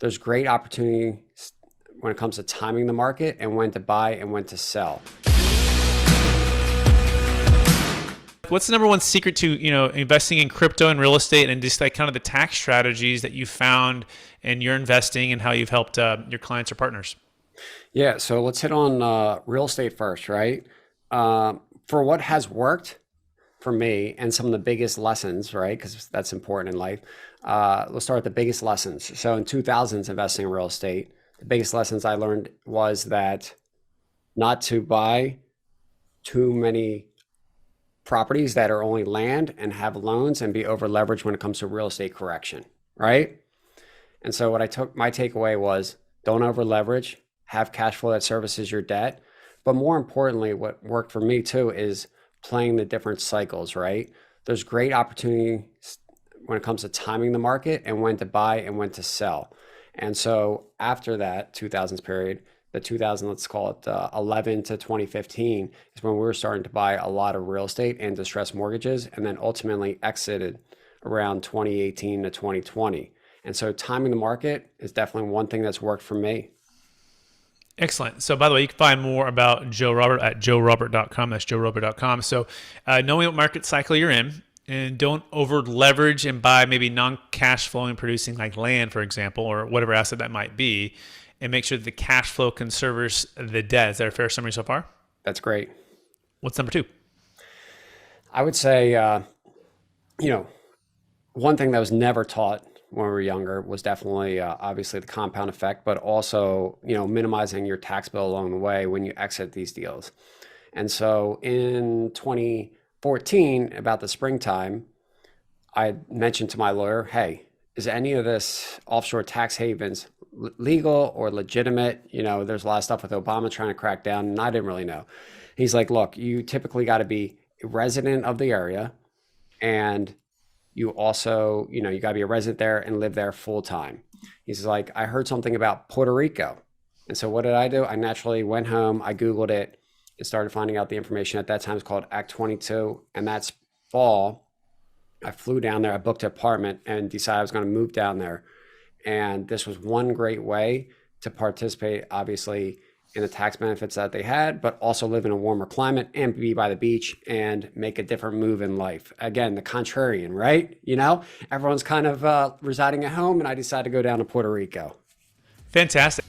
There's great opportunity when it comes to timing the market and when to buy and when to sell. What's the number one secret to, investing in crypto and real estate, and just like kind of the tax strategies that you found in your investing and how you've helped your clients or partners? Yeah, so let's hit on real estate first, right? For what has worked for me and some of the biggest lessons, right? Because that's important in life. Let's start with the biggest lessons. So in 2000s, investing in real estate, the biggest lessons I learned was that not to buy too many properties that are only land and have loans and be over leveraged when it comes to real estate correction, right? And so my takeaway was don't over leverage, have cash flow that services your debt. But more importantly, what worked for me too is playing the different cycles, right? There's great opportunity when it comes to timing the market and when to buy and when to sell. And so after that 2000s period, the 2000, let's call it 11 to 2015 is when we were starting to buy a lot of real estate and distressed mortgages, and then ultimately exited around 2018 to 2020. And so timing the market is definitely one thing that's worked for me. Excellent. So by the way, you can find more about Joe Robert at joerobert.com. That's joerobert.com. So knowing what market cycle you're in, and don't over leverage and buy maybe non-cash flowing producing like land, for example, or whatever asset that might be, and make sure that the cash flow can service the debt. Is that a fair summary so far? That's great. What's number two? I would say, one thing that was never taught when we were younger was definitely obviously the compound effect, but also, minimizing your tax bill along the way when you exit these deals. And so in 2014, about the springtime, I mentioned to my lawyer, hey, is any of this offshore tax havens legal or legitimate? There's a lot of stuff with Obama trying to crack down, and I didn't really know. He's like, look, you typically got to be a resident of the area, and you also, you got to be a resident there and live there full time. He's like, I heard something about Puerto Rico. And so what did I do? I naturally went home, I Googled it, and started finding out the information. At that time, it's called Act 22. And that's fall. I flew down there, I booked an apartment and decided I was going to move down there. And this was one great way to participate, obviously, in the tax benefits that they had, but also live in a warmer climate and be by the beach and make a different move in life. Again, the contrarian, right? Everyone's kind of residing at home, and I decided to go down to Puerto Rico. Fantastic.